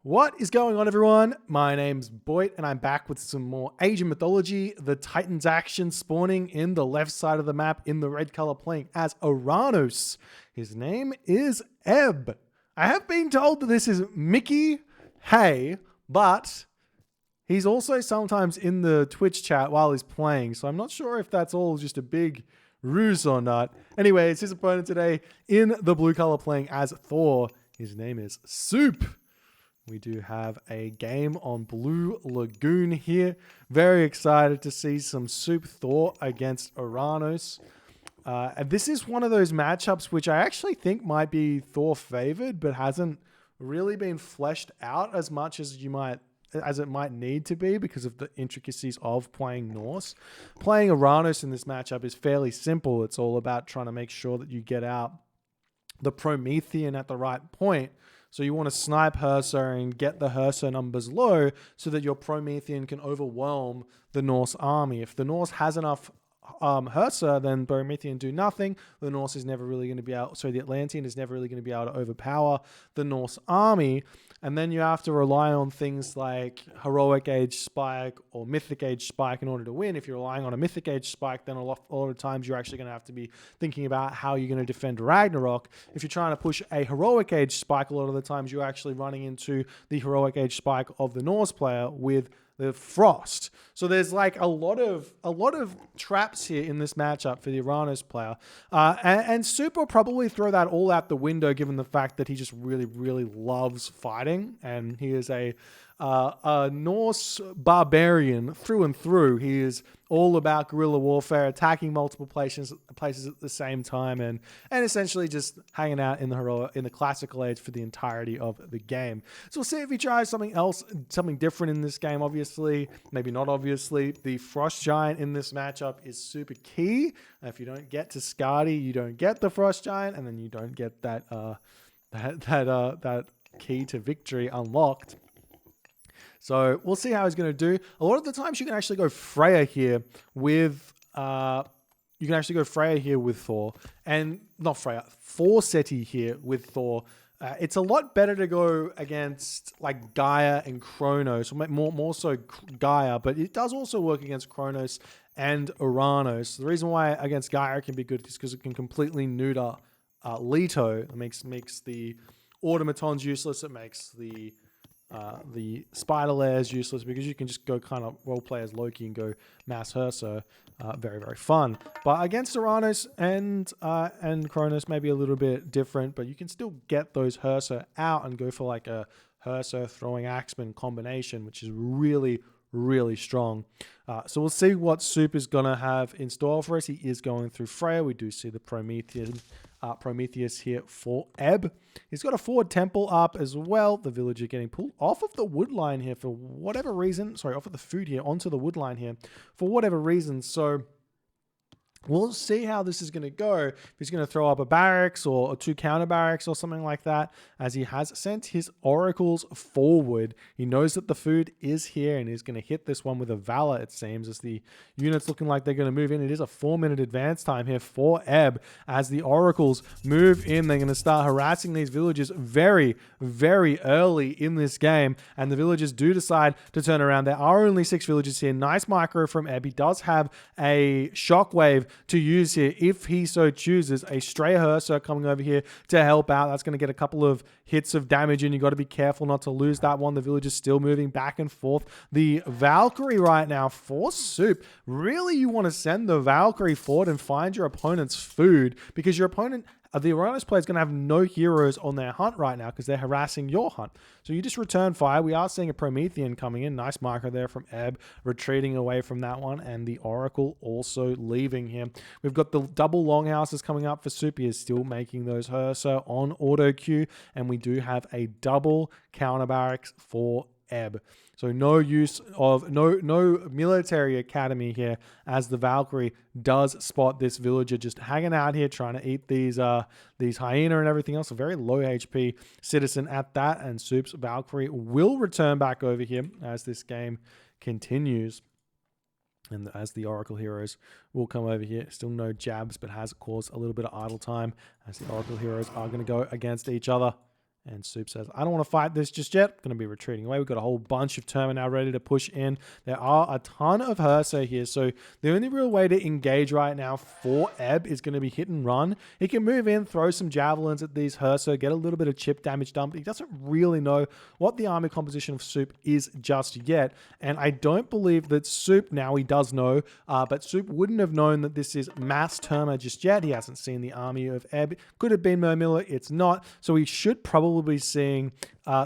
What is going on, everyone? My name's Boit, and I'm back with some more Asian mythology. The Titans action spawning in the left side of the map in the red color, playing as Oranos. His name is Eb. I have been told that this is Mickey Hay, but he's also sometimes in the Twitch chat while he's playing, so I'm not sure if that's all just a big ruse or not. Anyway, it's his opponent today in the blue color, playing as Thor. His name is Suppe. We do have a game on Blue Lagoon here. Very excited to see some Suppe Thor against Oranos. And this is one of those matchups which I actually think might be Thor favored, but hasn't really been fleshed out as much as it might need to be because of the intricacies of playing Norse. Playing Oranos in this matchup is fairly simple. It's all about trying to make sure that you get out the Promethean at the right point. So you want to snipe Hersa and get the Hersa numbers low so that your Promethean can overwhelm the Norse army. If the Norse has enough Hersa, then Promethean do nothing. The Norse is never really going to be able, the Atlantean is never really going to be able to overpower the Norse army. And then you have to rely on things like Heroic Age Spike or Mythic Age Spike in order to win. If you're relying on a Mythic Age Spike, then a lot of times you're actually going to have to be thinking about how you're going to defend Ragnarok. If you're trying to push a Heroic Age Spike, a lot of the times you're actually running into the Heroic Age Spike of the Norse player with the Frost. So there's like a lot of traps here in this matchup for the Oranos player. And Suppe will probably throw that all out the window given the fact that he just really, really loves fighting. And he is a Norse barbarian through and through. He is all about guerrilla warfare, attacking multiple places at the same time, and essentially just hanging out in the classical age for the entirety of the game. So we'll see if he tries something else, something different in this game. Obviously, maybe not obviously, the Frost Giant in this matchup is super key. If you don't get to Skadi, you don't get the Frost Giant, and then you don't get that key to victory unlocked. So we'll see how he's going to do. A lot of the times you can actually go Freya here with Thor, and not Freya, Forseti here with Thor. It's a lot better to go against like Gaia and Kronos, or more so Gaia, but it does also work against Kronos and Oranos. The reason why against Gaia it can be good is because it can completely neuter Leto. It makes the automatons useless. It makes the spider layers useless because you can just go kind of role play as Loki and go mass Hersa. Very, very fun. But against Oranos and Kronos maybe a little bit different, but you can still get those Hersa out and go for like a Hersa throwing Axeman combination, which is really, really strong. So we'll see what Suppe is going to have in store for us. He is going through Freya. We do see the Prometheus here for Eb. He's got a forward temple up as well. The villager getting pulled off of the wood line here for whatever reason. Sorry, off of the food here onto the wood line here for whatever reason. So we'll see how this is going to go. If he's going to throw up a barracks or two counter barracks or something like that, as he has sent his oracles forward. He knows that the food is here and he's going to hit this one with a Valor, it seems, as the units looking like they're going to move in. It is a 4-minute advance time here for Eb. As the oracles move in, they're going to start harassing these villagers very, very early in this game. And the villagers do decide to turn around. There are only 6 villagers here. Nice micro from Eb. He does have a shockwave to use here if he so chooses. A stray Hersa coming over here to help out. That's going to get a couple of hits of damage, and you got to be careful not to lose that one. The village is still moving back and forth. The Valkyrie right now for Suppe. Really, you want to send the Valkyrie forward and find your opponent's food, because your opponent, the Oranos player, is going to have no heroes on their hunt right now because they're harassing your hunt. So you just return fire. We are seeing a Promethean coming in. Nice marker there from Eb, retreating away from that one, and the Oracle also leaving him. We've got the double longhouses coming up for Suppe. He is still making those Hersa on auto queue, and we do have a double counter barracks for Eb. So no use of no military academy here, as the Valkyrie does spot this villager just hanging out here trying to eat these hyena and everything else. A very low HP citizen at that, and Suppe's Valkyrie will return back over here as this game continues. And as the Oracle heroes will come over here. Still no jabs, but has caused a little bit of idle time as the Oracle heroes are going to go against each other. And Soup says, I don't want to fight this just yet. Going to be retreating away. We've got a whole bunch of Terma now ready to push in. There are a ton of Herso here. So the only real way to engage right now for Ebb is going to be hit and run. He can move in, throw some javelins at these Herso, get a little bit of chip damage done. But he doesn't really know what the army composition of Soup is just yet. And I don't believe that Soup, now he does know, but Soup wouldn't have known that this is mass Terma just yet. He hasn't seen the army of Ebb. Could have been Mermilla. It's not. So he should probably be seeing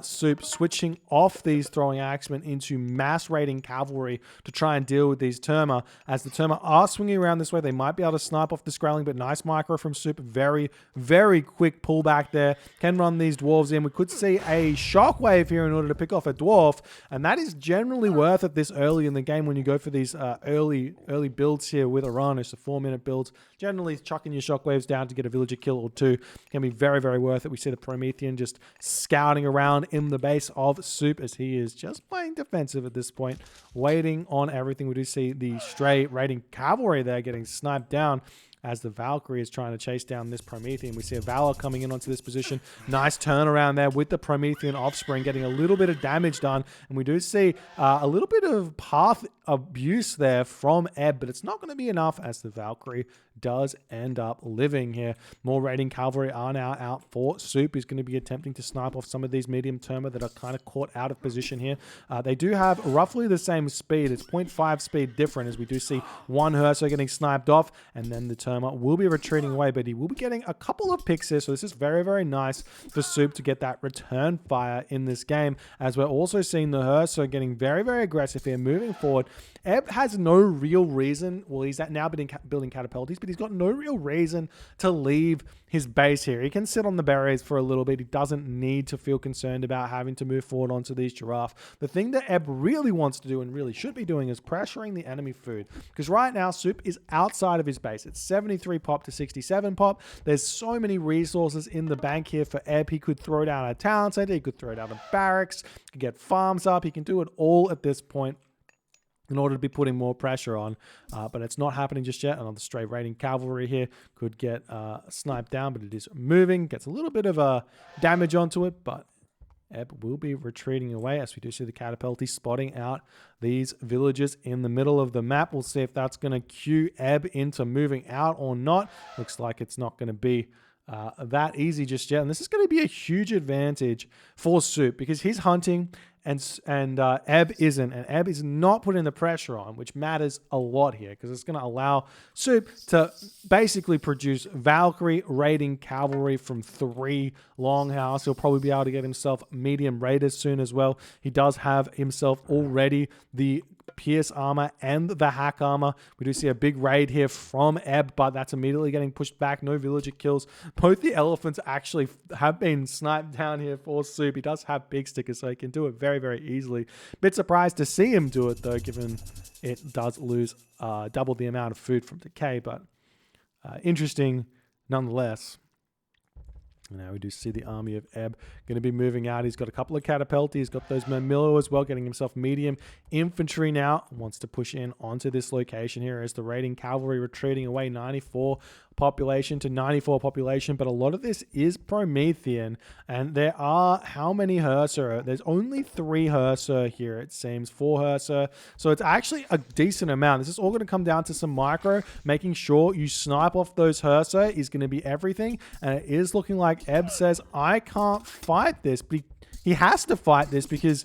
Soup switching off these throwing axemen into mass raiding cavalry to try and deal with these Terma. As the Terma are swinging around this way, they might be able to snipe off the Skrelling, but nice micro from Soup. Very, very quick pullback there. Can run these dwarves in. We could see a shockwave here in order to pick off a dwarf, and that is generally worth it this early in the game when you go for these early builds here with Oranos, the 4-minute builds. Generally, chucking your shockwaves down to get a villager kill or two can be very, very worth it. We see the Promethean just scouting around in the base of Soup as he is just playing defensive at this point, waiting on everything. We do see the stray raiding cavalry there getting sniped down as the Valkyrie is trying to chase down this Promethean. We see a Valor coming in onto this position. Nice turnaround there with the Promethean offspring, getting a little bit of damage done. And we do see a little bit of path abuse there from Ebb, but it's not going to be enough as the Valkyrie does end up living here. More raiding cavalry are now out for Soup. He's going to be attempting to snipe off some of these medium Terma that are kind of caught out of position here. They do have roughly the same speed. It's 0.5 speed different, as we do see one Herso getting sniped off, and then the Terma will be retreating away, but he will be getting a couple of picks here. So this is very, very nice for Soup to get that return fire in this game, as we're also seeing the Herso getting very, very aggressive here, moving forward. Ebb has no real reason, well, he's now building catapults, but he's got no real reason to leave his base here. He can sit on the berries for a little bit. He doesn't need to feel concerned about having to move forward onto these giraffe. The thing that Ebb really wants to do and really should be doing is pressuring the enemy food, because right now Soup is outside of his base. It's 73 pop to 67 pop. There's so many resources in the bank here for Ebb. He could throw down a town center, he could throw down a barracks, he could get farms up, he can do it all at this point in order to be putting more pressure on, but it's not happening just yet. Another stray raiding cavalry here could get sniped down, but it is moving, gets a little bit of damage onto it, but Ebb will be retreating away as we do see the catapulti spotting out these villages in the middle of the map. We'll see if that's going to cue Ebb into moving out or not. Looks like it's not going to be that easy just yet, and this is going to be a huge advantage for Soup because he's hunting and Ebb isn't, and Ebb is not putting the pressure on, which matters a lot here because it's going to allow Soup to basically produce Valkyrie raiding cavalry from 3 Longhouse. He'll probably be able to get himself medium raiders soon as well. He does have himself already the Pierce armor and the hack armor. We do see a big raid here from Ebb, but that's immediately getting pushed back. No villager kills. Both the elephants actually have been sniped down here for Soup. He does have big stickers, so he can do it very, very easily. Bit surprised to see him do it, though, given it does lose double the amount of food from decay, but interesting nonetheless. Now we do see the army of Ebb going to be moving out. He's got a couple of catapulti. He's got those Mermillo as well, getting himself medium infantry now. Wants to push in onto this location here as the raiding cavalry retreating away. 94 population to 94 population, but a lot of this is Promethean, and there are how many Hersa? There's only 3 Hersa here, it seems. 4 Hersa, so it's actually a decent amount. This is all going to come down to some micro. Making sure you snipe off those Hersa is going to be everything, and it is looking like Ebb says, I can't fight this, but he has to fight this because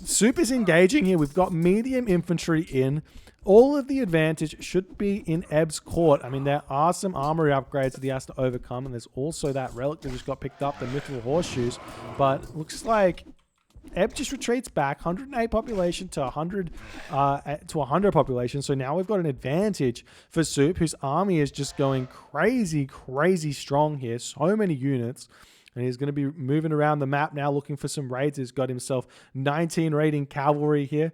Soup is engaging here. We've got medium infantry in. All of the advantage should be in Ebb's court. I mean, there are some armory upgrades that he has to overcome, and there's also that relic that just got picked up, the Mithril Horseshoes. But looks like Ebb just retreats back, 108 population to 100 population. So now we've got an advantage for Soup, whose army is just going crazy, crazy strong here. So many units. And he's going to be moving around the map now looking for some raids. He's got himself 19 raiding cavalry here.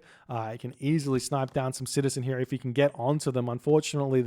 He can easily snipe down some citizen here if he can get onto them. Unfortunately,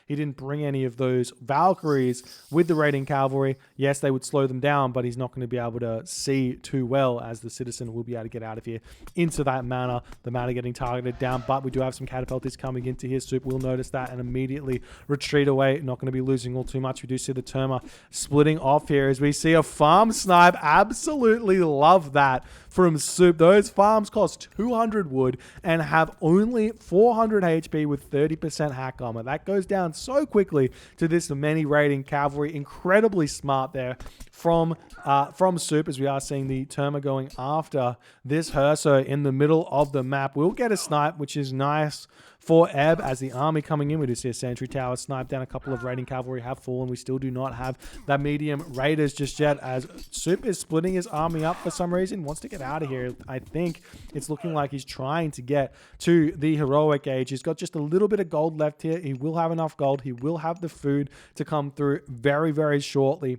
he didn't bring any of those Valkyries with the raiding cavalry. Yes, they would slow them down, but he's not going to be able to see too well as the citizen will be able to get out of here into that manor. The manor getting targeted down, but we do have some catapultis coming into here. Soup will notice that and immediately retreat away. Not going to be losing all too much. We do see the Terma splitting off here as we see a farm snipe. Absolutely love that from Suppe. Those farms cost 200 wood and have only 400 HP with 30% hack armor. That goes down so quickly to this many raiding cavalry. Incredibly smart there from Suppe, as we are seeing the Terma going after this Herso in the middle of the map. We'll get a snipe, which is nice for Ebb as the army coming in. We do see a sentry tower snipe down. A couple of raiding cavalry have fallen. We still do not have that medium raiders just yet, as Suppe is splitting his army up for some reason. Wants to get out of here. I think it's looking like he's trying to get to the heroic age. He's got just a little bit of gold left here. He will have enough gold. He will have the food to come through very, very shortly.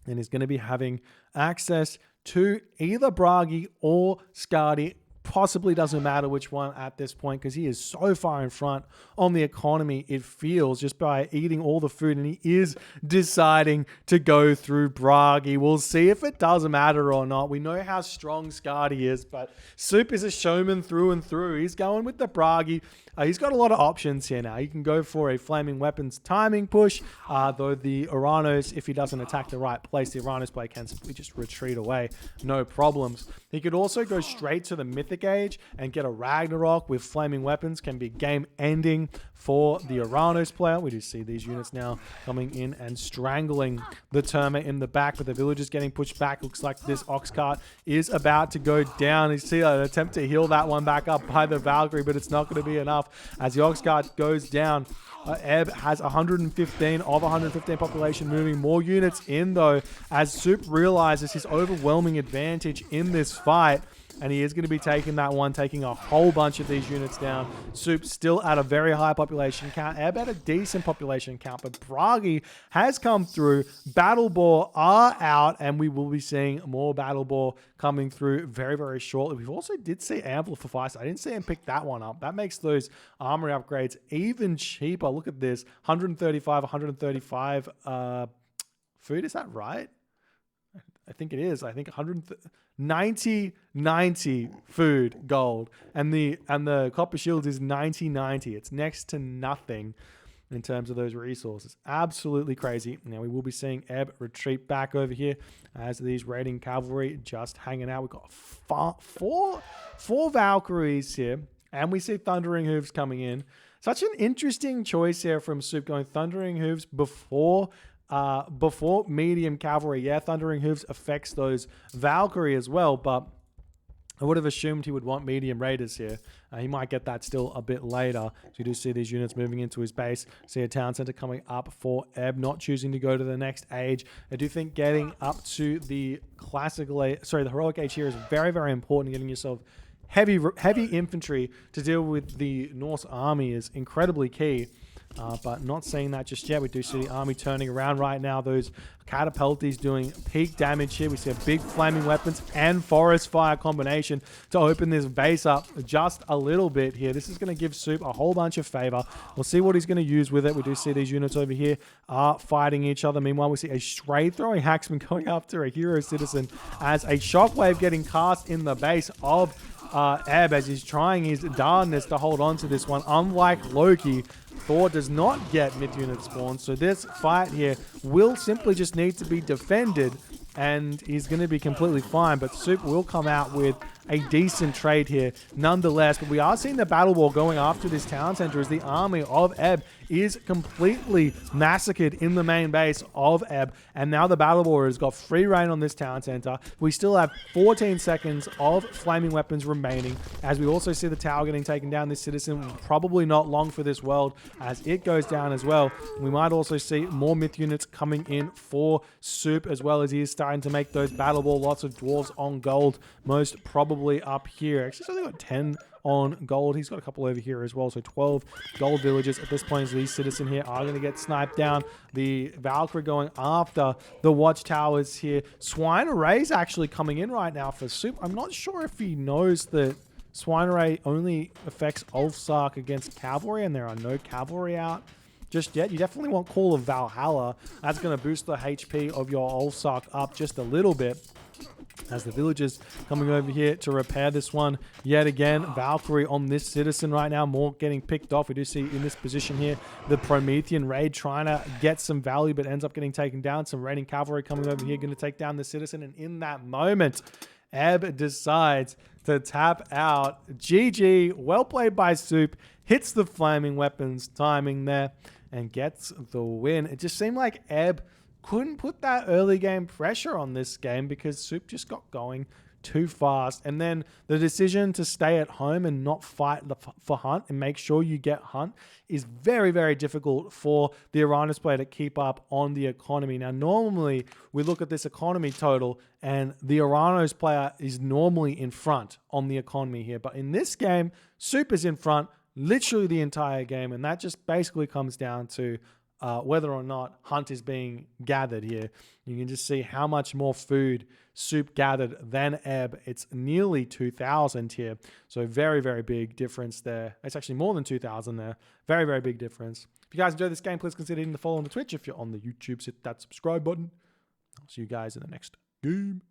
And he's going to be having access to either Bragi or Skadi. Possibly doesn't matter which one at this point, because he is so far in front on the economy, it feels, just by eating all the food, and he is deciding to go through Bragi. We'll see if it does matter or not. We know how strong Skadi is, but Suppe is a showman through and through. He's going with the Bragi. He's got a lot of options here now. He can go for a flaming weapons timing push, though the Oranos, if he doesn't attack the right place, the Oranos player can simply just retreat away. No problems. He could also go straight to the Mythic Age and get a Ragnarok with flaming weapons. Can be game ending for the Oranos player. We do see these units now coming in and strangling the Terma in the back, but the villagers getting pushed back. Looks like this ox cart is about to go down. You see an attempt to heal that one back up by the Valkyrie, but it's not going to be enough as the ox cart goes down. Ebb has 115 of 115 population, moving more units in though, as Suppe realizes his overwhelming advantage in this fight. And he is going to be taking that one, taking a whole bunch of these units down. Suppe still at a very high population count. Ebb at a decent population count, but Bragi has come through. Battle Boar are out, and we will be seeing more Battle Boar coming through very, very shortly. We've also did see Amplify. I didn't see him pick that one up. That makes those armory upgrades even cheaper. Look at this. 135 food. Is that right? I think it is. I think 90 food gold, and the copper shield is 90. It's next to nothing in terms of those resources. Absolutely crazy. Now we will be seeing Ebb retreat back over here as these raiding cavalry just hanging out. We've got four Valkyries here, and we see Thundering Hooves coming in. Such an interesting choice here from Suppe, going Thundering Hooves before medium cavalry. Yeah, Thundering Hooves affects those Valkyrie as well, but I would have assumed he would want medium raiders here. He might get that still a bit later. So you do see these units moving into his base. See a town center coming up for Ebb, not choosing to go to the next age. I do think getting up to the the heroic age here is very, very important. Getting yourself heavy infantry to deal with the Norse army is incredibly key. But not seeing that just yet. We do see the army turning around right now. Those catapulties doing peak damage here. We see a big flaming weapons and forest fire combination to open this base up just a little bit here. This is going to give Suppe a whole bunch of favor. We'll see what he's going to use with it. We do see these units over here are fighting each other. Meanwhile, we see a stray throwing hacksman going after a hero citizen as a shockwave getting cast in the base of Ebb as he's trying his darndest to hold on to this one. Unlike Loki, Thor does not get mid-unit spawn, so this fight here will simply just need to be defended, and he's going to be completely fine. But Suppe will come out with a decent trade here nonetheless. But we are seeing the battle war going after this town center as the army of Ebb is completely massacred in the main base of Ebb. And now the battle war has got free reign on this town center. We still have 14 seconds of flaming weapons remaining, as we also see the tower getting taken down. This citizen probably not long for this world as it goes down as well. We might also see more myth units coming in for Suppe, as well as he is starting to make those battle war. Lots of dwarves on gold, most probably up here. Actually, he's only got 10 on gold. He's got a couple over here as well, so 12 gold villagers at this point. These citizens here are going to get sniped down. The Valkyrie going after the watchtowers here. Swine Array's actually coming in right now for Suppe. I'm not sure if he knows that Swine Array only affects Ulfsark against cavalry, and there are no cavalry out just yet. You definitely want Call of Valhalla. That's going to boost the HP of your Ulfsark up just a little bit. As the villagers coming over here to repair this one yet again. Valkyrie on this citizen right now. More getting picked off. We do see in this position here the Promethean raid trying to get some value, but ends up getting taken down. Some raiding cavalry coming over here, going to take down the citizen. And in that moment, Ebb decides to tap out. GG. Well played by Soup. Hits the flaming weapons timing there and gets the win. It just seemed like Ebb couldn't put that early game pressure on this game because Soup just got going too fast. And then the decision to stay at home and not fight for Hunt and make sure you get Hunt is very, very difficult for the Oranos player to keep up on the economy. Now, normally we look at this economy total and the Oranos player is normally in front on the economy here. But in this game, Soup is in front literally the entire game. And that just basically comes down to whether or not Hunt is being gathered here. You can just see how much more food Soup gathered than Ebb. It's nearly 2,000 here. So very, very big difference there. It's actually more than 2,000 there. Very, very big difference. If you guys enjoyed this game, please consider hitting the follow on the Twitch. If you're on the YouTube, hit that subscribe button. I'll see you guys in the next game.